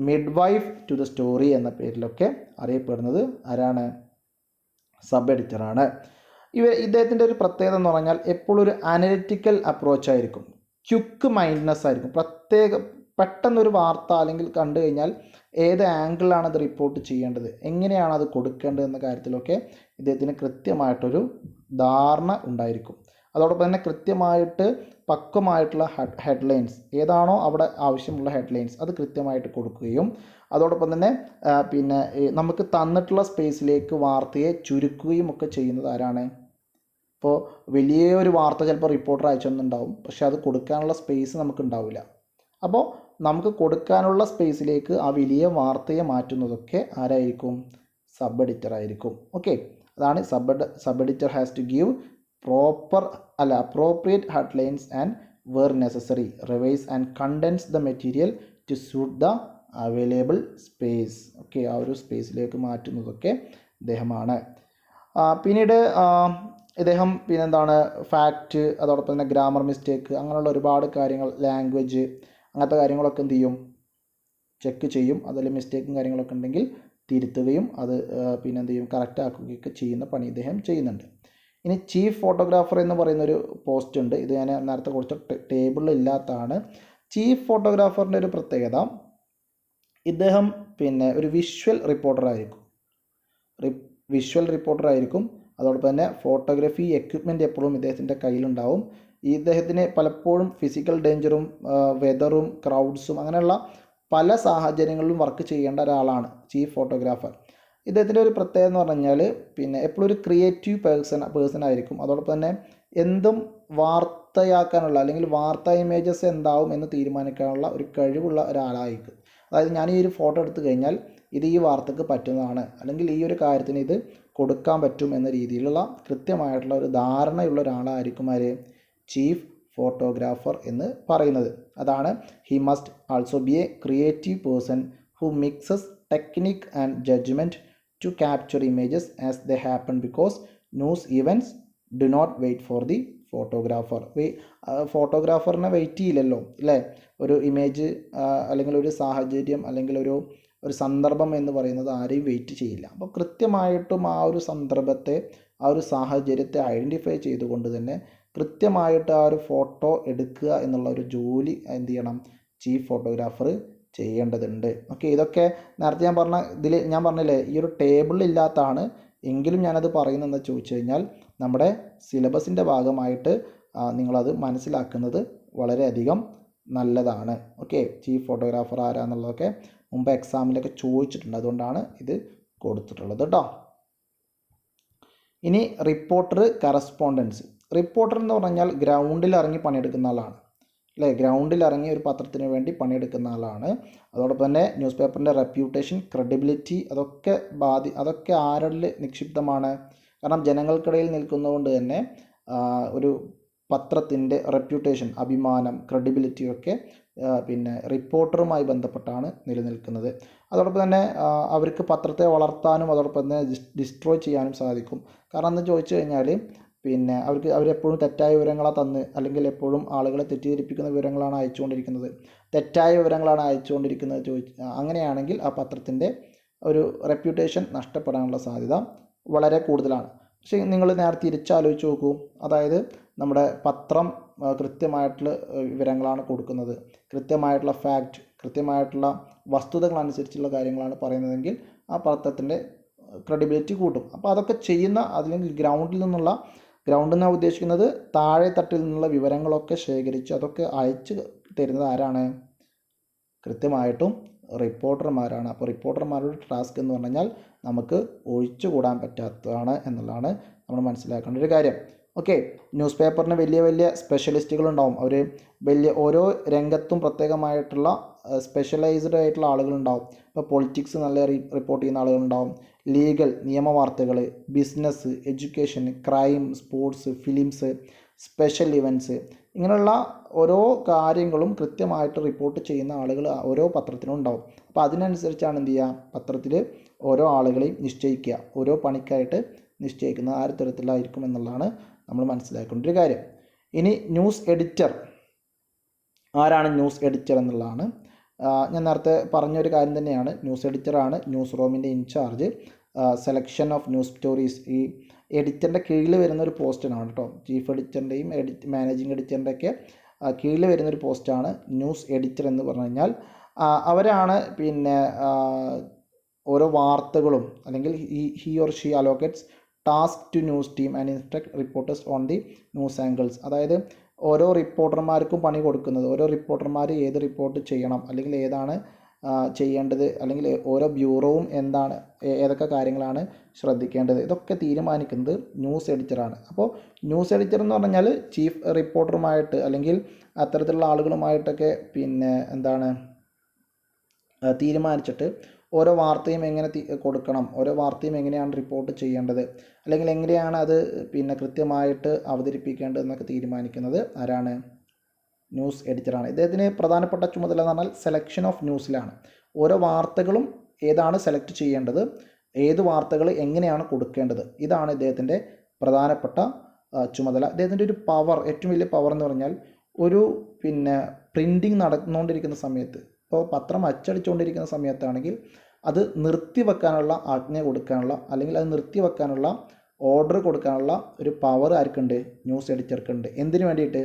midwife to the story എന്ന പേരിലൊക്കെ അറിയപ്പെടുന്നത് ആരാണ്? സബ് എഡിറ്ററാണ്. ഇദ്ദേഹത്തിൻ്റെ ഒരു പ്രത്യേകത എന്ന് പറഞ്ഞാൽ എപ്പോഴും ഒരു അനലിറ്റിക്കൽ അപ്രോച്ച് ആയിരിക്കും, ക്വിക്ക് മൈൻഡ്നെസ് ആയിരിക്കും. പെട്ടെന്നൊരു വാർത്ത അല്ലെങ്കിൽ കണ്ടു കഴിഞ്ഞാൽ ഏത് ആംഗിളിലാണ് അത് റിപ്പോർട്ട് ചെയ്യേണ്ടത്, എങ്ങനെയാണ് അത് കൊടുക്കേണ്ടത് എന്ന കാര്യത്തിലൊക്കെ ഇദ്ദേഹത്തിന് കൃത്യമായിട്ടൊരു ധാരണ ഉണ്ടായിരിക്കും. അതോടൊപ്പം തന്നെ കൃത്യമായിട്ട് പക്വമായിട്ടുള്ള ഹെഡ്ലൈൻസ് ഏതാണോ അവിടെ ആവശ്യമുള്ള ഹെഡ്ലൈൻസ് അത് കൃത്യമായിട്ട് കൊടുക്കുകയും അതോടൊപ്പം തന്നെ പിന്നെ നമുക്ക് തന്നിട്ടുള്ള സ്പേസിലേക്ക് വാർത്തയെ ചുരുക്കുകയും ഒക്കെ ചെയ്യുന്നത് ആരാണ്? ഇപ്പോൾ വലിയൊരു വാർത്ത ചിലപ്പോൾ റിപ്പോർട്ടർ അയച്ചൊന്നുണ്ടാവും, പക്ഷെ അത് കൊടുക്കാനുള്ള സ്പേസ് നമുക്ക് ഉണ്ടാവില്ല. അപ്പോൾ നമുക്ക് കൊടുക്കാനുള്ള സ്പേസിലേക്ക് ആ വലിയ വാർത്തയെ മാറ്റുന്നതൊക്കെ ആരായിരിക്കും? സബ് എഡിറ്റർ ആയിരിക്കും. ഓക്കെ. അതാണ് sub editor has to give appropriate headlines and where necessary revise and condense the material to suit the available space. Okay. ആ ഒരു സ്പേസിലേക്ക് മാറ്റുന്നതൊക്കെ ഇദ്ദേഹമാണ്. പിന്നീട് ഇദ്ദേഹം പിന്നെന്താണ് ഫാക്റ്റ്, അതോടൊപ്പം തന്നെ ഗ്രാമർ മിസ്റ്റേക്ക്, അങ്ങനെയുള്ള ഒരുപാട് കാര്യങ്ങൾ, ലാംഗ്വേജ്, അങ്ങനത്തെ കാര്യങ്ങളൊക്കെ എന്ത് ചെയ്യും? ചെക്ക് ചെയ്യും. അതിൽ മിസ്റ്റേക്കും കാര്യങ്ങളൊക്കെ ഉണ്ടെങ്കിൽ തിരുത്തുകയും അത് പിന്നെ എന്ത് ചെയ്യും? കറക്റ്റ് ആക്കുകയൊക്കെ ചെയ്യുന്ന പണി ഇദ്ദേഹം ചെയ്യുന്നുണ്ട്. ഇനി ചീഫ് ഫോട്ടോഗ്രാഫർ എന്ന് പറയുന്നൊരു പോസ്റ്റ് ഉണ്ട്. ഇത് ഞാൻ നേരത്തെ കൊടുത്ത ടേബിളിൽ ഇല്ലാത്തതാണ്. ചീഫ് ഫോട്ടോഗ്രാഫറിൻ്റെ ഒരു പ്രത്യേകത, ഇദ്ദേഹം പിന്നെ ഒരു വിഷ്വൽ റിപ്പോർട്ടർ ആയിരിക്കും. അതോടൊപ്പം തന്നെ ഫോട്ടോഗ്രാഫി എക്വിപ്മെൻറ്റ് എപ്പോഴും ഇദ്ദേഹത്തിൻ്റെ കയ്യിലുണ്ടാവും. ഇദ്ദേഹത്തിന് പലപ്പോഴും ഫിസിക്കൽ ഡേഞ്ചറും വെതറും ക്രൗഡ്സും അങ്ങനെയുള്ള പല സാഹചര്യങ്ങളിലും വർക്ക് ചെയ്യേണ്ട ഒരാളാണ് ചീഫ് ഫോട്ടോഗ്രാഫർ. ഇദ്ദേഹത്തിൻ്റെ ഒരു പ്രത്യേകത എന്ന് പറഞ്ഞാൽ പിന്നെ എപ്പോഴും ഒരു ക്രിയേറ്റീവ് പേഴ്സൺ ആയിരിക്കും. അതോടൊപ്പം തന്നെ എന്തും വാർത്തയാക്കാനുള്ള അല്ലെങ്കിൽ വാർത്താ ഇമേജസ് എന്താവും എന്ന് തീരുമാനിക്കാനുള്ള ഒരു കഴിവുള്ള ഒരാളായിരിക്കും. അതായത് ഞാൻ ഈ ഒരു ഫോട്ടോ എടുത്തു കഴിഞ്ഞാൽ ഇത് ഈ വാർത്തക്ക് പറ്റുന്നതാണ്, അല്ലെങ്കിൽ ഈ ഒരു കാര്യത്തിന് ഇത് കൊടുക്കാൻ പറ്റും എന്ന രീതിയിലുള്ള കൃത്യമായിട്ടുള്ള ഒരു ധാരണയുള്ള ഒരാളായിരിക്കും ആര്? ചീഫ് ഫോട്ടോഗ്രാഫർ എന്ന് പറയുന്നത്. അതാണ് he must also be a creative person who mixes technique and judgement to capture images as they happen because news events do not wait for the photographer. ഫോട്ടോഗ്രാഫറിനെ വെയിറ്റ് ചെയ്യില്ലല്ലോ അല്ലേ? ഒരു ഇമേജ് അല്ലെങ്കിൽ ഒരു സാഹചര്യം അല്ലെങ്കിൽ ഒരു സന്ദർഭം എന്ന് പറയുന്നത് ആരെയും വെയിറ്റ് ചെയ്യില്ല. അപ്പോൾ കൃത്യമായിട്ടും ആ ഒരു സന്ദർഭത്തെ ആ ഒരു സാഹചര്യത്തെ ഐഡൻറ്റിഫൈ ചെയ്തുകൊണ്ട് തന്നെ കൃത്യമായിട്ട് ആ ഒരു ഫോട്ടോ എടുക്കുക എന്നുള്ള ഒരു ജോലി എന്ത് ചെയ്യണം? ചീഫ് ഫോട്ടോഗ്രാഫർ ചെയ്യേണ്ടതുണ്ട്. ഓക്കെ, ഇതൊക്കെ നേരത്തെ ഞാൻ പറഞ്ഞില്ലേ ഈ ഒരു ടേബിളിൽ ഇല്ലാത്തതാണ്, എങ്കിലും ഞാനത് പറയുന്നതെന്ന് ചോദിച്ചു കഴിഞ്ഞാൽ നമ്മുടെ സിലബസിൻ്റെ ഭാഗമായിട്ട് നിങ്ങളത് മനസ്സിലാക്കുന്നത് വളരെയധികം നല്ലതാണ്. ഓക്കെ, ചീഫ് ഫോട്ടോഗ്രാഫർ ആരാന്നുള്ളതൊക്കെ മുമ്പ് എക്സാമിലൊക്കെ ചോദിച്ചിട്ടുണ്ട്, അതുകൊണ്ടാണ് ഇത് കൊടുത്തിട്ടുള്ളത് കേട്ടോ. ഇനി റിപ്പോർട്ടർ, കറസ്പോണ്ടൻസ്. റിപ്പോർട്ടർ എന്ന് പറഞ്ഞാൽ ഗ്രൗണ്ടിൽ ഇറങ്ങി പണിയെടുക്കുന്ന ആളാണ് അല്ലേ? ഗ്രൗണ്ടിൽ ഇറങ്ങി ഒരു പത്രത്തിന് വേണ്ടി പണിയെടുക്കുന്ന ആളാണ്. അതോടൊപ്പം തന്നെ ന്യൂസ് പേപ്പറിൻ്റെ റെപ്യൂട്ടേഷൻ, ക്രെഡിബിലിറ്റി അതൊക്കെ ആരിൽ നിക്ഷിപ്തമാണ്? കാരണം ജനങ്ങൾക്കിടയിൽ നിൽക്കുന്നതുകൊണ്ട് തന്നെ ഒരു പത്രത്തിൻ്റെ റെപ്യൂട്ടേഷൻ, അഭിമാനം, ക്രെഡിബിലിറ്റിയൊക്കെ പിന്നെ റിപ്പോർട്ടറുമായി ബന്ധപ്പെട്ടാണ് നിലനിൽക്കുന്നത്. അതോടൊപ്പം തന്നെ അവർക്ക് പത്രത്തെ വളർത്താനും അതോടൊപ്പം തന്നെ ഡിസ്ട്രോയ് ചെയ്യാനും സാധിക്കും. കാരണം എന്ന് ചോദിച്ചു കഴിഞ്ഞാൽ പിന്നെ അവരെപ്പോഴും തെറ്റായ വിവരങ്ങളാണ് തന്ന്, അല്ലെങ്കിൽ എപ്പോഴും ആളുകളെ തെറ്റിദ്ധരിപ്പിക്കുന്ന വിവരങ്ങളാണ് അയച്ചുകൊണ്ടിരിക്കുന്നത്, തെറ്റായ വിവരങ്ങളാണ് അയച്ചുകൊണ്ടിരിക്കുന്നത് അങ്ങനെയാണെങ്കിൽ ആ പത്രത്തിൻ്റെ ഒരു റെപ്യൂട്ടേഷൻ നഷ്ടപ്പെടാനുള്ള സാധ്യത വളരെ കൂടുതലാണ്. പക്ഷേ നിങ്ങൾ നേരെ തിരിച്ചാലോചിച്ച് നോക്കൂ. അതായത് നമ്മുടെ പത്രം കൃത്യമായിട്ടുള്ള വിവരങ്ങളാണ് കൊടുക്കുന്നത്, കൃത്യമായിട്ടുള്ള ഫാക്റ്റ്, കൃത്യമായിട്ടുള്ള വസ്തുതകളനുസരിച്ചുള്ള കാര്യങ്ങളാണ് പറയുന്നതെങ്കിൽ ആ പത്രത്തിൻ്റെ ക്രെഡിബിലിറ്റി കൂട്ടും. അപ്പോൾ അതൊക്കെ ചെയ്യുന്ന അല്ലെങ്കിൽ ഗ്രൗണ്ടിൽ നിന്നാണ് ഉദ്ദേശിക്കുന്നത് താഴെ തട്ടിൽ നിന്നുള്ള വിവരങ്ങളൊക്കെ ശേഖരിച്ച് അതൊക്കെ അയച്ച് തരുന്നത് ആരാണ്? കൃത്യമായിട്ടും റിപ്പോർട്ടർമാരാണ്. അപ്പോൾ റിപ്പോർട്ടർമാരുടെ ടാസ്ക് എന്ന് പറഞ്ഞു കഴിഞ്ഞാൽ നമുക്ക് ഒഴിച്ചുകൂടാൻ പറ്റാത്തതാണ് എന്നുള്ളതാണ് നമ്മൾ മനസ്സിലാക്കേണ്ട ഒരു കാര്യം. ഓക്കെ, ന്യൂസ് പേപ്പറിന് വലിയ സ്പെഷ്യലിസ്റ്റുകളുണ്ടാവും. അവർ ഓരോ രംഗത്തും പ്രത്യേകമായിട്ടുള്ള സ്പെഷ്യലൈസ്ഡ് ആയിട്ടുള്ള ആളുകളുണ്ടാവും. ഇപ്പോൾ പൊളിറ്റിക്സ് നല്ല റിപ്പോർട്ട് ചെയ്യുന്ന ആളുകളുണ്ടാവും, ലീഗൽ നിയമവാർത്തകൾ, business, education, crime, sports, films, special events, ഇങ്ങനെയുള്ള ഓരോ കാര്യങ്ങളും കൃത്യമായിട്ട് റിപ്പോർട്ട് ചെയ്യുന്ന ആളുകൾ ഓരോ പത്രത്തിനും ഉണ്ടാവും. അപ്പോൾ അതിനനുസരിച്ചാണ് എന്ത് ചെയ്യുക? പത്രത്തിൽ ഓരോ ആളുകളെയും നിശ്ചയിക്കുക, ഓരോ പണിക്കായിട്ട് നിശ്ചയിക്കുന്നത് ആ തരത്തിലായിരിക്കും എന്നുള്ളതാണ് നമ്മൾ മനസ്സിലാക്കേണ്ട ഒരു കാര്യം. ഇനി ന്യൂസ് എഡിറ്റർ. ആരാണ് ന്യൂസ് എഡിറ്റർ എന്നുള്ളതാണ് ഞാൻ നേരത്തെ പറഞ്ഞൊരു കാര്യം തന്നെയാണ്. ന്യൂസ് എഡിറ്ററാണ് ന്യൂസ് റൂമിൻ്റെ in charge, selection of news stories. ഈ എഡിറ്ററിൻ്റെ കീഴിൽ വരുന്ന ഒരു പോസ്റ്റാണ് കേട്ടോ. ചീഫ് എഡിറ്ററിൻ്റെയും മാനേജിങ് എഡിറ്ററിൻ്റെയൊക്കെ കീഴിൽ വരുന്നൊരു പോസ്റ്റാണ് ന്യൂസ് എഡിറ്റർ എന്ന് പറഞ്ഞു കഴിഞ്ഞാൽ. അവരാണ് പിന്നെ ഓരോ വാർത്തകളും അല്ലെങ്കിൽ he or she allocates task to news team and instruct reporters on the news angles. അതായത് ഓരോ റിപ്പോർട്ടർമാർക്കും പണി കൊടുക്കുന്നത്, ഓരോ റിപ്പോർട്ടർമാർ ഏത് റിപ്പോർട്ട് ചെയ്യണം അല്ലെങ്കിൽ ഏതാണ് ചെയ്യേണ്ടത്, അല്ലെങ്കിൽ ഓരോ ബ്യൂറോവും ഏതൊക്കെ കാര്യങ്ങളാണ് ശ്രദ്ധിക്കേണ്ടത്, ഇതൊക്കെ തീരുമാനിക്കുന്നത് ന്യൂസ് എഡിറ്ററാണ്. അപ്പോൾ ന്യൂസ് എഡിറ്റർ എന്ന് പറഞ്ഞാൽ ചീഫ് റിപ്പോർട്ടറുമായിട്ട് അല്ലെങ്കിൽ അത്തരത്തിലുള്ള ആളുകളുമായിട്ടൊക്കെ പിന്നെ തീരുമാനിച്ചിട്ട് ഓരോ വാർത്തയും എങ്ങനെ കൊടുക്കണം, ഓരോ വാർത്തയും എങ്ങനെയാണ് റിപ്പോർട്ട് ചെയ്യേണ്ടത്, അല്ലെങ്കിൽ എങ്ങനെയാണ് അത് പിന്നെ കൃത്യമായിട്ട് അവതരിപ്പിക്കേണ്ടത് എന്നൊക്കെ തീരുമാനിക്കുന്നത് ആരാണ്? ന്യൂസ് എഡിറ്ററാണ്. ഇദ്ദേഹത്തിന് പ്രധാനപ്പെട്ട ചുമതല എന്ന് പറഞ്ഞാൽ സെലക്ഷൻ ഓഫ് ന്യൂസിലാണ്. ഓരോ വാർത്തകളും ഏതാണ് സെലക്ട് ചെയ്യേണ്ടത്, ഏത് വാർത്തകൾ എങ്ങനെയാണ് കൊടുക്കേണ്ടത്, ഇതാണ് ഇദ്ദേഹത്തിൻ്റെ പ്രധാനപ്പെട്ട ചുമതല. ഇദ്ദേഹത്തിൻ്റെ ഒരു പവർ, ഏറ്റവും വലിയ പവർ എന്ന് പറഞ്ഞാൽ ഒരു പിന്നെ പ്രിൻറ്റിങ് നടന്നുകൊണ്ടിരിക്കുന്ന സമയത്ത്, ഇപ്പോൾ പത്രം അച്ചടിച്ചുകൊണ്ടിരിക്കുന്ന സമയത്താണെങ്കിൽ അത് നിർത്തിവെക്കാനുള്ള ആജ്ഞ കൊടുക്കാനുള്ള അല്ലെങ്കിൽ അത് നിർത്തിവെക്കാനുള്ള ഓർഡർ കൊടുക്കാനുള്ള ഒരു പവർ ആർക്കുണ്ട്? ന്യൂസ് എഡിറ്റർക്കുണ്ട്. എന്തിനു വേണ്ടിയിട്ട്?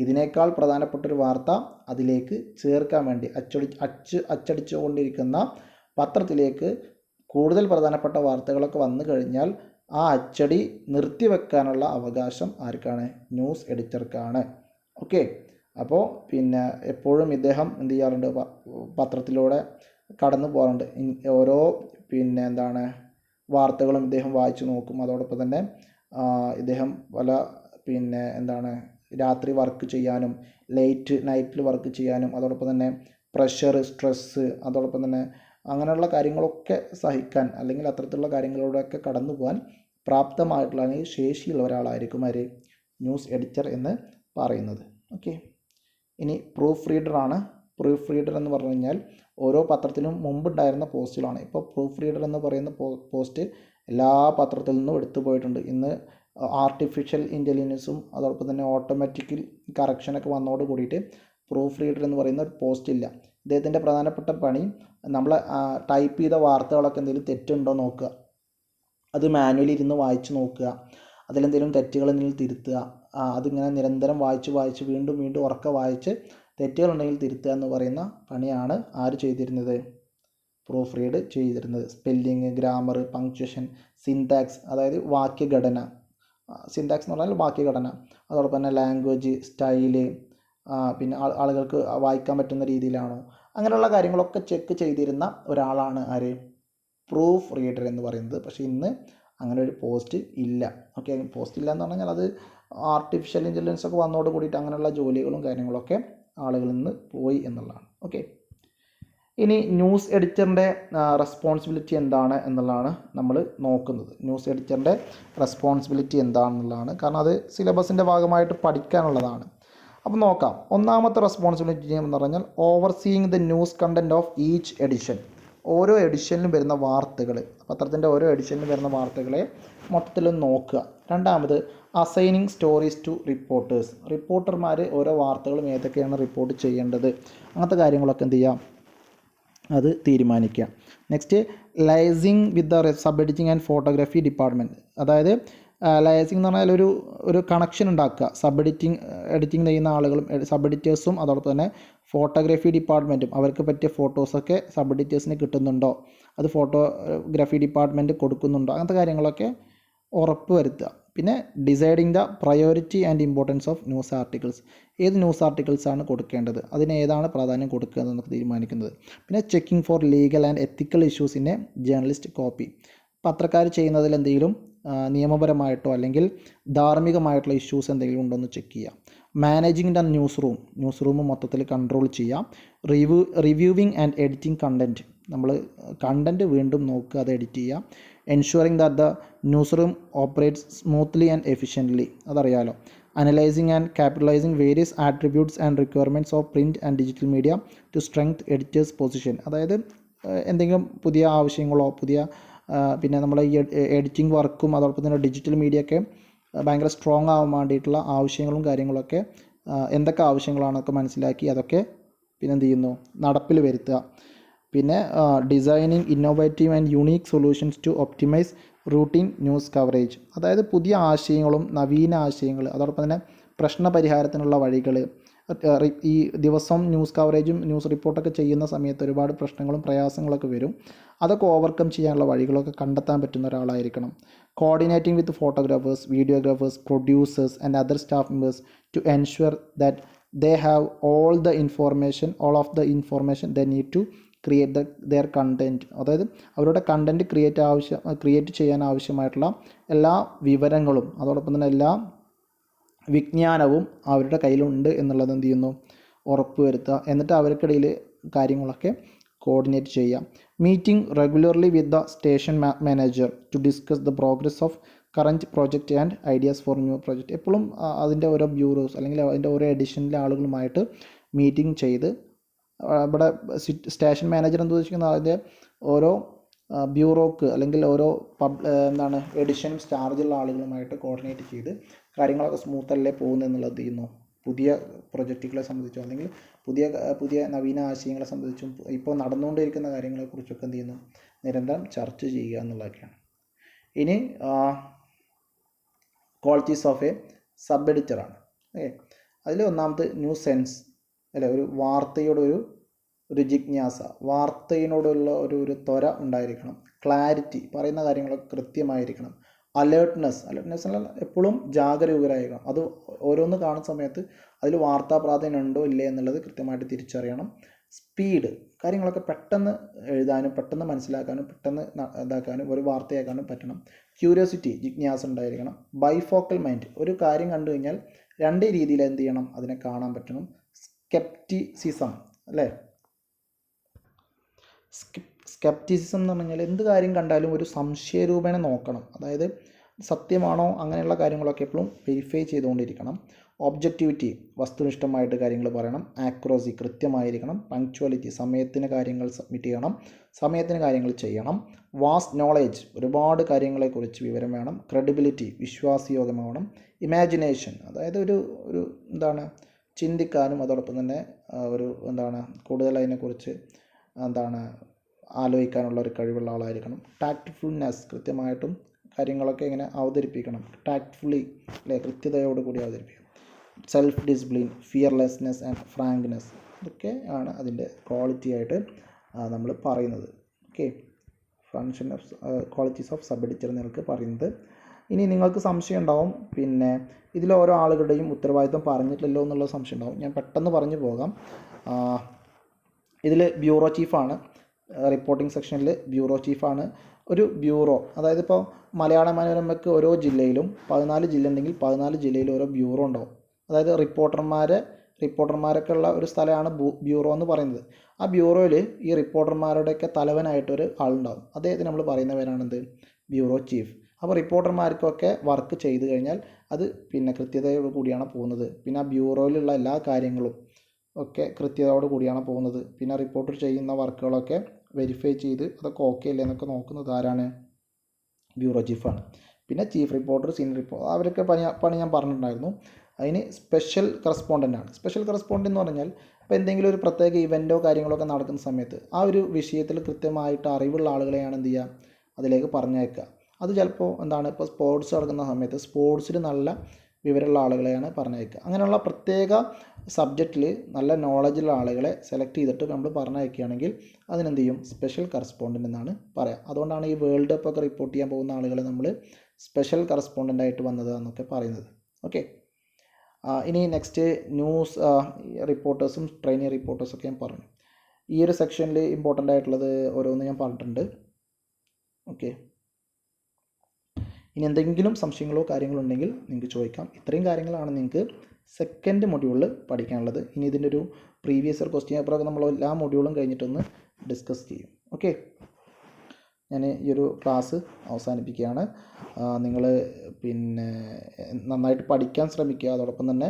ഇതിനേക്കാൾ പ്രധാനപ്പെട്ടൊരു വാർത്ത അതിലേക്ക് ചേർക്കാൻ വേണ്ടി, അച്ചടിച്ചുകൊണ്ടിരിക്കുന്ന പത്രത്തിലേക്ക് കൂടുതൽ പ്രധാനപ്പെട്ട വാർത്തകളൊക്കെ വന്നു കഴിഞ്ഞാൽ ആ അച്ചടി നിർത്തിവെക്കാനുള്ള അവകാശം ആർക്കാണ്? ന്യൂസ് എഡിറ്റർക്കാണ്. ഓക്കെ, അപ്പോൾ പിന്നെ എപ്പോഴും ഇദ്ദേഹം എന്ത് ചെയ്യാറുണ്ട്? പത്രത്തിലൂടെ കടന്നു പോകാറുണ്ട്. ഓരോ പിന്നെ വാർത്തകളും ഇദ്ദേഹം വായിച്ചു നോക്കും. അതോടൊപ്പം തന്നെ ഇദ്ദേഹം പല പിന്നെ രാത്രി വർക്ക് ചെയ്യാനും ലേറ്റ് നൈറ്റിൽ വർക്ക് ചെയ്യാനും അതോടൊപ്പം തന്നെ പ്രഷർ, സ്ട്രെസ്സ്, അതോടൊപ്പം തന്നെ അങ്ങനെയുള്ള കാര്യങ്ങളൊക്കെ സഹിക്കാൻ അല്ലെങ്കിൽ അത്തരത്തിലുള്ള കാര്യങ്ങളിലൂടെയൊക്കെ കടന്നു പോകാൻ പ്രാപ്തമായിട്ടുള്ള അല്ലെങ്കിൽ ശേഷിയുള്ള ഒരാളായിരിക്കും ആര്? ന്യൂസ് എഡിറ്റർ എന്ന് പറയുന്നത്. ഓക്കെ. ഇനി പ്രൂഫ് റീഡറാണ്. പ്രൂഫ് റീഡർ എന്ന് പറഞ്ഞു കഴിഞ്ഞാൽ ഓരോ പത്രത്തിലും മുമ്പുണ്ടായിരുന്ന പോസ്റ്റുകളാണ്. ഇപ്പോൾ പ്രൂഫ് റീഡർ എന്ന് പറയുന്ന പോസ്റ്റ് എല്ലാ പത്രത്തിൽ നിന്നും എടുത്തു പോയിട്ടുണ്ട്. ഇന്ന് ആർട്ടിഫിഷ്യൽ ഇൻ്റലിജൻസും അതോടൊപ്പം തന്നെ ഓട്ടോമാറ്റിക്കൽ കറക്ഷനൊക്കെ വന്നതോട് കൂടിയിട്ട് പ്രൂഫ് റീഡർ എന്ന് പറയുന്ന ഒരു പോസ്റ്റ് ഇല്ല. ഇദ്ദേഹത്തിൻ്റെ പ്രധാനപ്പെട്ട പണി നമ്മൾ ടൈപ്പ് ചെയ്ത വാർത്തകളൊക്കെ എന്തെങ്കിലും തെറ്റുണ്ടോ നോക്കുക, അത് മാനുവലി ഇരുന്ന് വായിച്ച് നോക്കുക, അതിലെന്തെങ്കിലും തെറ്റുകൾ എന്തെങ്കിലും തിരുത്തുക, അതിങ്ങനെ നിരന്തരം വായിച്ച് വീണ്ടും ഉറക്കെ വായിച്ച് തെറ്റുകളുണ്ടെങ്കിൽ തിരുത്തുക എന്ന് പറയുന്ന പണിയാണ് ആര് ചെയ്തിരുന്നത്? പ്രൂഫ് റീഡ് ചെയ്തിരുന്നത്. സ്പെല്ലിങ്, ഗ്രാമർ, പങ്ക്ച്വേഷൻ, സിൻടാക്സ്, അതായത് വാക്യഘടന. സിൻടാക്സ് എന്ന് പറഞ്ഞാൽ വാക്യഘടന. അതോടൊപ്പം തന്നെ ലാംഗ്വേജ്, സ്റ്റൈല്, പിന്നെ ആളുകൾക്ക് വായിക്കാൻ പറ്റുന്ന രീതിയിലാണോ, അങ്ങനെയുള്ള കാര്യങ്ങളൊക്കെ ചെക്ക് ചെയ്തിരുന്ന ഒരാളാണ് ആര്? പ്രൂഫ് റീഡർ എന്ന് പറയുന്നത്. പക്ഷേ ഇന്ന് അങ്ങനെ ഒരു പോസ്റ്റ് ഇല്ല. ഓക്കെ, പോസ്റ്റ് ഇല്ല എന്ന് പറഞ്ഞാൽ അത് ആർട്ടിഫിഷ്യൽ ഇൻ്റലിജൻസ് ഒക്കെ വന്നതോട് കൂടിയിട്ട് അങ്ങനെയുള്ള ജോലികളും കാര്യങ്ങളൊക്കെ ആളുകളിൽ നിന്ന് പോയി എന്നുള്ളതാണ്. ഓക്കെ. ഇനി ന്യൂസ് എഡിറ്ററിൻ്റെ റെസ്പോൺസിബിലിറ്റി എന്താണ് എന്നുള്ളതാണ് നമ്മൾ നോക്കുന്നത്. ന്യൂസ് എഡിറ്ററിൻ്റെ റെസ്പോൺസിബിലിറ്റി എന്താണെന്നുള്ളതാണ്. കാരണം അത് സിലബസിൻ്റെ ഭാഗമായിട്ട് പഠിക്കാനുള്ളതാണ്. അപ്പോൾ നോക്കാം. ഒന്നാമത്തെ റെസ്പോൺസിബിലിറ്റി എന്ന് പറഞ്ഞാൽ overseeing the news content of each edition. ഓരോ എഡിഷനിലും വരുന്ന വാർത്തകൾ, പത്രത്തിൻ്റെ ഓരോ എഡിഷനിലും വരുന്ന വാർത്തകളെ മൊത്തത്തിലൊന്ന് നോക്കുക. രണ്ടാമത് അസൈനിങ് സ്റ്റോറീസ് ടു റിപ്പോർട്ടേഴ്സ്. റിപ്പോർട്ടർമാർ ഓരോ വാർത്തകളും ഏതൊക്കെയാണ് റിപ്പോർട്ട് ചെയ്യേണ്ടത്, അങ്ങനത്തെ കാര്യങ്ങളൊക്കെ എന്ത് ചെയ്യാം, അത് തീരുമാനിക്കുക. Next liaising with the sub editing and photography department. അതായത് ലൈസിങ് എന്ന് പറഞ്ഞാൽ ഒരു കണക്ഷൻ ഉണ്ടാക്കുക. എഡിറ്റിംഗ് ചെയ്യുന്ന ആളുകളും സബ് എഡിറ്റേഴ്സും അതോടൊപ്പം തന്നെ ഫോട്ടോഗ്രാഫി ഡിപ്പാർട്ട്മെൻറ്റും അവർക്ക് പറ്റിയ ഫോട്ടോസൊക്കെ സബ് എഡിറ്റേഴ്സിന് കിട്ടുന്നുണ്ടോ, അത് ഫോട്ടോഗ്രാഫി ഡിപ്പാർട്ട്മെൻറ്റ് കൊടുക്കുന്നുണ്ടോ, അങ്ങനത്തെ കാര്യങ്ങളൊക്കെ ഉറപ്പ് വരുത്തുക. പിന്നെ deciding the priority and importance of news articles. ഏത് ന്യൂസ് ആർട്ടിക്കിൾസാണ് കൊടുക്കേണ്ടത്, അതിന് ഏതാണ് പ്രാധാന്യം കൊടുക്കുക എന്നൊക്കെ തീരുമാനിക്കുന്നത്. പിന്നെ checking for legal and ethical issues in a journalist copy. പത്രക്കാർ ചെയ്യുന്നതിൽ എന്തെങ്കിലും നിയമപരമായിട്ടോ അല്ലെങ്കിൽ ധാർമ്മികമായിട്ടുള്ള ഇഷ്യൂസ് എന്തെങ്കിലും ഉണ്ടോ എന്ന് ചെക്ക് ചെയ്യുക. മാനേജിങ് ദ ന്യൂസ് റൂം മൊത്തത്തിൽ കൺട്രോൾ ചെയ്യാം. Reviewing and editing content. നമ്മൾ കണ്ടൻറ്റ് വീണ്ടും നോക്കുക, അത് എഡിറ്റ് ചെയ്യുക. Ensuring that the newsroom operates smoothly and efficiently. അതറിയാലോ. Analysing and capitalising various attributes and requirements of print and digital media to strength editors position. അതായത് എന്തെങ്കിലും പുതിയ ആവശ്യങ്ങളോ പിന്നെ നമ്മൾ ഈ എഡിറ്റിംഗ് വർക്കും അതോടൊപ്പം തന്നെ ഡിജിറ്റൽ മീഡിയ ഒക്കെ ഭയങ്കര സ്ട്രോങ് ആവാൻ വേണ്ടിയിട്ടുള്ള ആവശ്യങ്ങളും കാര്യങ്ങളൊക്കെ എന്തൊക്കെ ആവശ്യങ്ങളാണൊക്കെ മനസ്സിലാക്കി അതൊക്കെ പിന്നെ എന്ത് ചെയ്യുന്നു, നടപ്പിൽ വരുത്തുക. പിന്നെ designing innovative and unique solutions to optimise routine news coverage. അതായത് പുതിയ ആശയങ്ങളും നവീന ആശയങ്ങൾ അതോടൊപ്പം തന്നെ പ്രശ്നപരിഹാരത്തിനുള്ള വഴികൾ. ഈ ദിവസം ന്യൂസ് കവറേജും ന്യൂസ് റിപ്പോർട്ടൊക്കെ ചെയ്യുന്ന സമയത്ത് ഒരുപാട് പ്രശ്നങ്ങളും പ്രയാസങ്ങളൊക്കെ വരും. അതൊക്കെ ഓവർകം ചെയ്യാനുള്ള വഴികളൊക്കെ കണ്ടെത്താൻ പറ്റുന്ന ഒരാളായിരിക്കണം. Coordinating with photographers, videographers, producers and other staff members to ensure that they have all of the information they need to create their content. അതായത് അവരുടെ കണ്ടൻറ്റ് ക്രിയേറ്റ് ചെയ്യാൻ ആവശ്യമായിട്ടുള്ള എല്ലാ വിവരങ്ങളും അതോടൊപ്പം തന്നെ എല്ലാ വിജ്ഞാനവും അവരുടെ കയ്യിലുണ്ട് എന്നുള്ളത് എന്ത് ചെയ്യുന്നു, ഉറപ്പ് വരുത്തുക. എന്നിട്ട് അവർക്കിടയിൽ കാര്യങ്ങളൊക്കെ കോർഡിനേറ്റ് ചെയ്യുക. Meeting regularly with the station manager to discuss the progress of current project and ideas for new project. എപ്പോഴും അതിൻ്റെ ഓരോ ബ്യൂറോസ് അല്ലെങ്കിൽ അതിൻ്റെ ഓരോ എഡിഷനിലെ ആളുകളുമായിട്ട് മീറ്റിംഗ് ചെയ്ത് ഇവിടെ സ്റ്റേഷൻ മാനേജർ എന്ന് ഉദ്ദേശിക്കുന്നത് അതിൻ്റെ ഓരോ ബ്യൂറോക്ക് അല്ലെങ്കിൽ ഓരോ എഡിഷനും ചാർജുള്ള ആളുകളുമായിട്ട് കോർഡിനേറ്റ് ചെയ്ത് കാര്യങ്ങളൊക്കെ സ്മൂത്തല്ലേ പോകുന്നത് എന്നുള്ളത് ചെയ്യുന്നു. പുതിയ പ്രൊജക്റ്റുകളെ സംബന്ധിച്ചോ അല്ലെങ്കിൽ പുതിയ നവീന ആശയങ്ങളെ സംബന്ധിച്ചും ഇപ്പോൾ നടന്നുകൊണ്ടിരിക്കുന്ന കാര്യങ്ങളെക്കുറിച്ചൊക്കെ എന്ത് ചെയ്യുന്നു, നിരന്തരം ചർച്ച ചെയ്യുക എന്നുള്ളതൊക്കെയാണ്. ഇനി ക്വാളിറ്റീസ് ഓഫ് എ സബ് എഡിറ്ററാണ്. അതിൽ ഒന്നാമത്തെ ന്യൂ സെൻസ് അല്ലെ, ഒരു വാർത്തയോട് ഒരു ജിജ്ഞാസ, വാർത്തയിനോടുള്ള ഒരു ത്വര ഉണ്ടായിരിക്കണം. ക്ലാരിറ്റി, പറയുന്ന കാര്യങ്ങളൊക്കെ കൃത്യമായിരിക്കണം. അലേർട്ട്നെസ് എന്നാൽ എപ്പോഴും ജാഗരൂകരായിരിക്കണം. അത് ഓരോന്ന് കാണുന്ന സമയത്ത് അതിൽ വാർത്താ പ്രാധാന്യം ഉണ്ടോ ഇല്ലേ എന്നുള്ളത് കൃത്യമായിട്ട് തിരിച്ചറിയണം. സ്പീഡ്, കാര്യങ്ങളൊക്കെ പെട്ടെന്ന് എഴുതാനും പെട്ടെന്ന് മനസ്സിലാക്കാനും പെട്ടെന്ന് ഇതാക്കാനും ഒരു വാർത്തയാക്കാനും പറ്റണം. ക്യൂരിയോസിറ്റി, ജിജ്ഞാസ ഉണ്ടായിരിക്കണം. ബൈഫോക്കൽ മൈൻഡ്, ഒരു കാര്യം കണ്ടു കഴിഞ്ഞാൽ രണ്ട് രീതിയിൽ എന്ത് ചെയ്യണം, അതിനെ കാണാൻ പറ്റണം. സ്കെപ്റ്റിസിസം അല്ലേ, സ്കെപ്റ്റിസിസം എന്ന് പറഞ്ഞാൽ എന്ത് കാര്യം കണ്ടാലും ഒരു സംശയരൂപേണ നോക്കണം. അതായത് സത്യമാണോ അങ്ങനെയുള്ള കാര്യങ്ങളൊക്കെ എപ്പോഴും വെരിഫൈ ചെയ്തുകൊണ്ടിരിക്കണം. ഒബ്ജക്റ്റിവിറ്റി, വസ്തുനിഷ്ഠമായിട്ട് കാര്യങ്ങൾ പറയണം. ആക്യുറസി, കൃത്യമായിരിക്കണം. പങ്ക്ച്വാലിറ്റി, സമയത്തിന് കാര്യങ്ങൾ സബ്മിറ്റ് ചെയ്യണം, സമയത്തിന് കാര്യങ്ങൾ ചെയ്യണം. വാസ്റ്റ് നോളേജ്, ഒരുപാട് കാര്യങ്ങളെക്കുറിച്ച് വിവരം വേണം. ക്രെഡിബിലിറ്റി, വിശ്വാസയോഗ്യമാവണം. ഇമാജിനേഷൻ, അതായത് ഒരു എന്താണ് ചിന്തിക്കാനും അതോടൊപ്പം തന്നെ കൂടുതൽ അതിനെക്കുറിച്ച് ആലോചിക്കാനുള്ള ഒരു കഴിവുള്ള ആളായിരിക്കണം. ടാക്റ്റ്ഫുൾനെസ്, കൃത്യമായിട്ടും കാര്യങ്ങളൊക്കെ ഇങ്ങനെ അവതരിപ്പിക്കണം. ടാക്റ്റ്ഫുള്ളി, അല്ലെ, കൃത്യതയോടുകൂടി അവതരിപ്പിക്കണം. Self discipline, fearlessness and frankness, ഇതൊക്കെ ആണ് അതിൻ്റെ ക്വാളിറ്റി ആയിട്ട് നമ്മൾ പറയുന്നത്. Okay, function of qualities of sub editor നിങ്ങൾക്ക് പറയുന്നത്. ഇനി നിങ്ങൾക്ക് സംശയം ഉണ്ടാവും, പിന്നെ ഇതിൽ ഓരോ ആളുകളുടെയും ഉത്തരവാദിത്വം പറഞ്ഞിട്ടില്ലല്ലോ എന്നുള്ള സംശയം ഉണ്ടാവും. ഞാൻ പെട്ടെന്ന് പറഞ്ഞു പോകാം. ഇതിൽ ബ്യൂറോ ചീഫാണ്, റിപ്പോർട്ടിംഗ് സെക്ഷനിൽ ബ്യൂറോ ചീഫാണ്. ഒരു ബ്യൂറോ, അതായത് ഇപ്പോൾ മലയാള മനോരമയ്ക്ക് ഓരോ ജില്ലയിലും 14 ജില്ല ഉണ്ടെങ്കിൽ 14 ജില്ലയിൽ ഓരോ ബ്യൂറോ ഉണ്ടാവും. അതായത് റിപ്പോർട്ടർമാരൊക്കെ ഉള്ള ഒരു സ്ഥലമാണ് ബ്യൂറോ എന്ന് പറയുന്നത്. ആ ബ്യൂറോയിൽ ഈ റിപ്പോർട്ടർമാരുടെയൊക്കെ തലവനായിട്ടൊരു ആളുണ്ടാവും. അദ്ദേഹത്തിന് നമ്മൾ പറയുന്ന പേരാണെന്ത്? Bureau chief. അപ്പോൾ റിപ്പോർട്ടർമാർക്കൊക്കെ വർക്ക് ചെയ്ത് കഴിഞ്ഞാൽ അത് പിന്നെ കൃത്യതയോട് കൂടിയാണ് പോകുന്നത്. പിന്നെ ആ ബ്യൂറോയിലുള്ള എല്ലാ കാര്യങ്ങളും ഒക്കെ കൃത്യതയോട് കൂടിയാണ് പോകുന്നത്. പിന്നെ റിപ്പോർട്ടർ ചെയ്യുന്ന വർക്കുകളൊക്കെ വെരിഫൈ ചെയ്ത് അതൊക്കെ ഓക്കെ അല്ലേ എന്നൊക്കെ നോക്കുന്നത് ആരാണ്? ബ്യൂറോ ചീഫാണ്. പിന്നെ ചീഫ് റിപ്പോർട്ടർ, സീനിയർ റിപ്പോർട്ടർ, അവരൊക്കെ പണി ഞാൻ പറഞ്ഞിട്ടുണ്ടായിരുന്നു. അതിന് സ്പെഷ്യൽ കറസ്പോണ്ടൻ്റാണ്. സ്പെഷ്യൽ കറസ്പോണ്ടൻ്റ് എന്ന് പറഞ്ഞാൽ ഇപ്പോൾ എന്തെങ്കിലും ഒരു പ്രത്യേക ഇവൻറ്റോ കാര്യങ്ങളൊക്കെ നടക്കുന്ന സമയത്ത് ആ ഒരു വിഷയത്തിൽ കൃത്യമായിട്ട് അറിവുള്ള ആളുകളെയാണ് എന്ത് ചെയ്യുക, അതിലേക്ക് പറഞ്ഞയക്കുക. അത് ചിലപ്പോൾ ഇപ്പോൾ സ്പോർട്സ് നടക്കുന്ന സമയത്ത് സ്പോർട്സിൽ നല്ല വിവരമുള്ള ആളുകളെയാണ് പറഞ്ഞയക്കുക. അങ്ങനെയുള്ള പ്രത്യേക സബ്ജക്റ്റിൽ നല്ല നോളജുള്ള ആളുകളെ സെലക്ട് ചെയ്തിട്ട് നമ്മൾ പറഞ്ഞയക്കുകയാണെങ്കിൽ അതിനെന്ത് ചെയ്യും? സ്പെഷ്യൽ കറസ്പോണ്ടൻ്റ് എന്നാണ് പറയുക. അതുകൊണ്ടാണ് ഈ വേൾഡ് കപ്പ് ഒക്കെ റിപ്പോർട്ട് ചെയ്യാൻ പോകുന്ന ആളുകളെ നമ്മൾ സ്പെഷ്യൽ കറസ്പോണ്ടൻ്റ് ആയിട്ട് വന്നത് എന്നൊക്കെ പറയുന്നത്. ഓക്കെ, ഇനി നെക്സ്റ്റ് ന്യൂസ് റിപ്പോർട്ടേഴ്സും ട്രെയിനി റിപ്പോർട്ടേഴ്സൊക്കെ ഞാൻ പറഞ്ഞു. ഈ ഒരു സെക്ഷനിൽ ഇമ്പോർട്ടൻ്റ് ആയിട്ടുള്ളത് ഓരോന്ന് ഞാൻ പറഞ്ഞിട്ടുണ്ട്. ഓക്കെ, ഇനി എന്തെങ്കിലും സംശയങ്ങളോ കാര്യങ്ങളോ ഉണ്ടെങ്കിൽ നിങ്ങൾക്ക് ചോദിക്കാം. ഇത്രയും കാര്യങ്ങളാണ് നിങ്ങൾക്ക് സെക്കൻഡ് മൊഡ്യൂളിൽ പഠിക്കാനുള്ളത്. ഇനി ഇതിൻ്റെ ഒരു പ്രീവിയസ് ഇയർ ക്വസ്റ്റ്യൻ പേപ്പറൊക്കെ നമ്മൾ എല്ലാ മൊഡ്യൂളും കഴിഞ്ഞിട്ടൊന്ന് ഡിസ്കസ് ചെയ്യും. ഓക്കെ, ഞാൻ ഈ ഒരു ക്ലാസ് അവസാനിപ്പിക്കുകയാണ്. നിങ്ങൾ പിന്നെ നന്നായിട്ട് പഠിക്കാൻ ശ്രമിക്കുക. അതോടൊപ്പം തന്നെ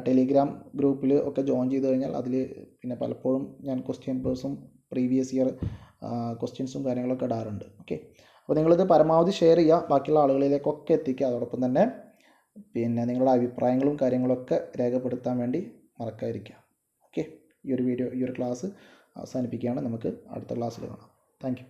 ടെലിഗ്രാം ഗ്രൂപ്പിൽ ഒക്കെ ജോയിൻ ചെയ്ത് കഴിഞ്ഞാൽ അതിൽ പിന്നെ പലപ്പോഴും ഞാൻ ക്വസ്റ്റ്യൻ പേപ്പേഴ്സും പ്രീവിയസ് ഇയർ ക്വസ്റ്റ്യൻസും കാര്യങ്ങളൊക്കെ ഇടാറുണ്ട്. ഓക്കെ, അപ്പോൾ നിങ്ങളിത് പരമാവധി ഷെയർ ചെയ്യുക, ബാക്കിയുള്ള ആളുകളിലേക്കൊക്കെ എത്തിക്കുക. അതോടൊപ്പം തന്നെ പിന്നെ നിങ്ങളുടെ അഭിപ്രായങ്ങളും കാര്യങ്ങളൊക്കെ രേഖപ്പെടുത്താൻ വേണ്ടി മറക്കാതിരിക്കുക. ഓക്കെ, ഈ ഒരു ക്ലാസ് അവസാനിപ്പിക്കുകയാണ്. നമുക്ക് അടുത്ത ക്ലാസ്സിൽ കാണാം. Thank you.